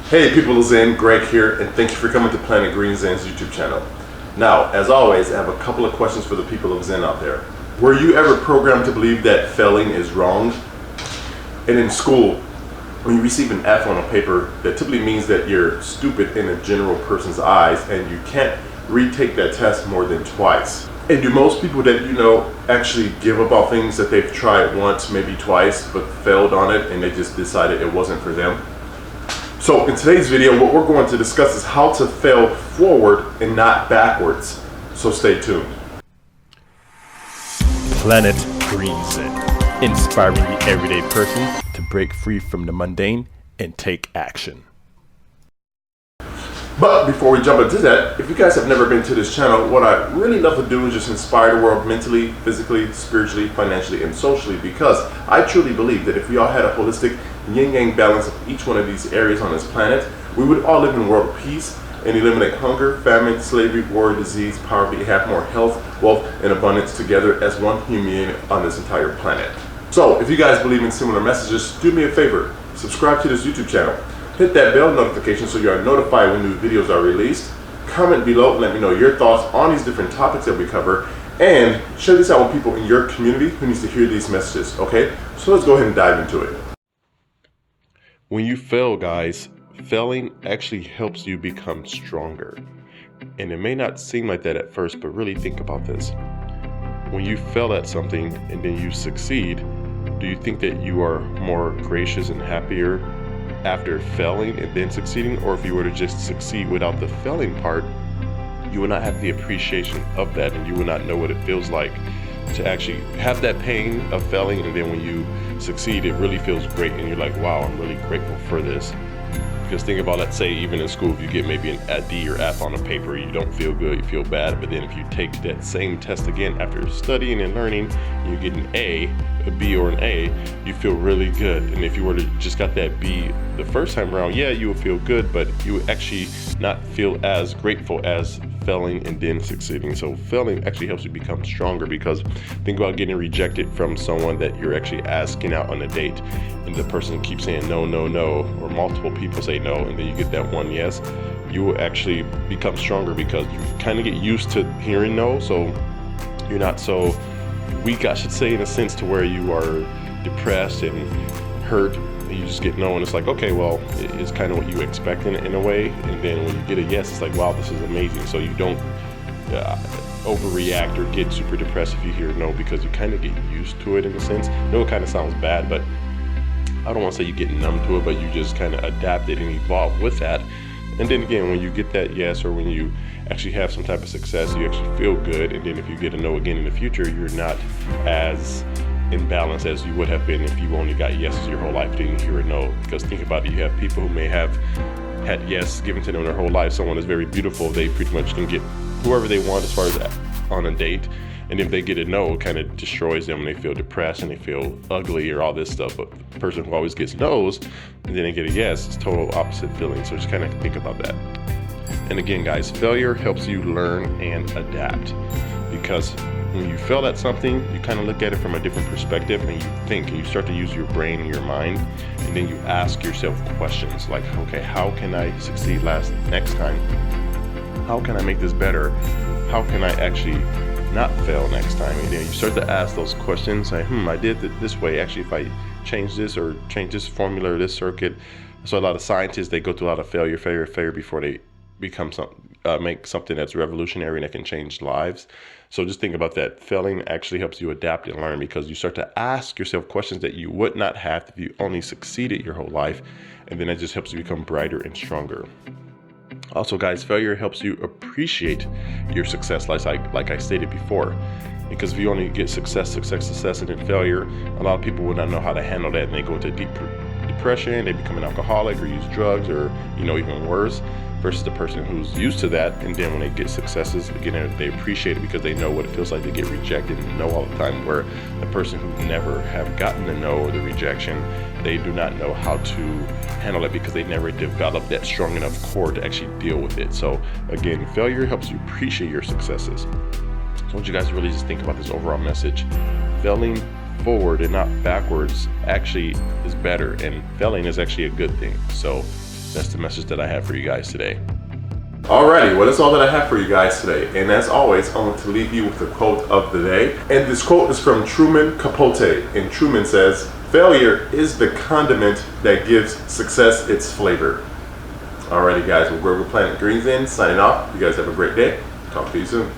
Hey people of Zen, Greg here, and thank you for coming to Planet Green Zen's YouTube channel. Now, as always, I have a couple of questions for the people of Zen out there. Were you ever programmed to believe that failing is wrong? And in school, when you receive an F on a paper, that typically means that you're stupid in a general person's eyes and you can't retake that test more than twice. And do most people that you know actually give up on things that they've tried once, maybe twice, but failed on it and they just decided it wasn't for them? So in today's video, what we're going to discuss is how to fail forward and not backwards. So stay tuned. Planet Green Zen, inspiring the everyday person to break free from the mundane and take action. But before we jump into that, if you guys have never been to this channel, what I really love to do is just inspire the world mentally, physically, spiritually, financially, and socially, because I truly believe that if we all had a holistic yin-yang balance of each one of these areas on this planet, we would all live in a world of peace and eliminate hunger, famine, slavery, war, disease, poverty, have more health, wealth, and abundance together as one human on this entire planet. So if you guys believe in similar messages, do me a favor, subscribe to this YouTube channel. Hit that bell notification so you are notified when new videos are released. Comment below and let me know your thoughts on these different topics that we cover. And share this out with people in your community who needs to hear these messages, okay? So let's go ahead and dive into it. When you fail, guys, failing actually helps you become stronger. And it may not seem like that at first, but really think about this. When you fail at something and then you succeed, do you think that you are more gracious and happier after failing and then succeeding? Or if you were to just succeed without the failing part, you would not have the appreciation of that, and you would not know what it feels like to actually have that pain of failing, and then when you succeed, it really feels great and you're like, wow, I'm really grateful for this. Because think about, let's say even in school, if you get maybe a D or F on a paper, you don't feel good, you feel bad. But then if you take that same test again after studying and learning, and you get an A, a B, or an A, you feel really good. And if you were to just got that B the first time around, yeah, you would feel good, but you would actually not feel as grateful as failing and then succeeding. So failing actually helps you become stronger, because think about getting rejected from someone that you're actually asking out on a date, and the person keeps saying no, no, no, or multiple people say no, and then you get that one yes. You will actually become stronger because you kind of get used to hearing no, so you're not so weak, I should say, in a sense, to where you are depressed and hurt. You just get no, and it's like, okay, well, it's kind of what you expect in a way. And then when you get a yes, it's like, wow, this is amazing. So you don't overreact or get super depressed if you hear no, because you kind of get used to it in a sense. No, it kind of sounds bad, but I don't want to say you get numb to it, but you just kind of adapt it and evolve with that. And then again, when you get that yes, or when you actually have some type of success, you actually feel good. And then if you get a no again in the future, you're not as in balance as you would have been if you only got yeses your whole life, didn't hear a no. Because think about it, you have people who may have had yes given to them their whole life. Someone is very beautiful, they pretty much can get whoever they want as far as that on a date. And if they get a no, it kind of destroys them, and they feel depressed and they feel ugly or all this stuff. But the person who always gets no's and then they get a yes, it's total opposite feeling. So just kind of think about that. And again, guys, failure helps you learn and adapt, because when you fail at something, you kind of look at it from a different perspective, and you think, and you start to use your brain and your mind, and then you ask yourself questions like, okay, how can I succeed next time? How can I make this better? How can I actually not fail next time? And then you start to ask those questions like, I did it this way. Actually, if I change this or change this formula or this circuit. So a lot of scientists, they go through a lot of failure before they become make something that's revolutionary and that can change lives. So just think about that. Failing actually helps you adapt and learn, because you start to ask yourself questions that you would not have if you only succeeded your whole life. And then it just helps you become brighter and stronger. Also, guys, failure helps you appreciate your success, like I stated before. Because if you only get success, and then failure, a lot of people will not know how to handle that, and they go into deep depression, they become an alcoholic or use drugs, or even worse, versus the person who's used to that. And then when they get successes, again, they appreciate it because they know what it feels like to get rejected and know all the time, where the person who never have gotten the no or the rejection, they do not know how to handle it because they never developed that strong enough core to actually deal with it. So again, failure helps you appreciate your successes. So I want you guys to really just think about this overall message. Failing forward and not backwards actually is better, and failing is actually a good thing. So That's the message that I have for you guys today. Alrighty, well, that's all that I have for you guys today. And as always, I want to leave you with the quote of the day. And this quote is from Truman Capote. And Truman says, "Failure is the condiment that gives success its flavor." Alrighty, guys, we're Planet Green Zen signing off. You guys have a great day. Talk to you soon.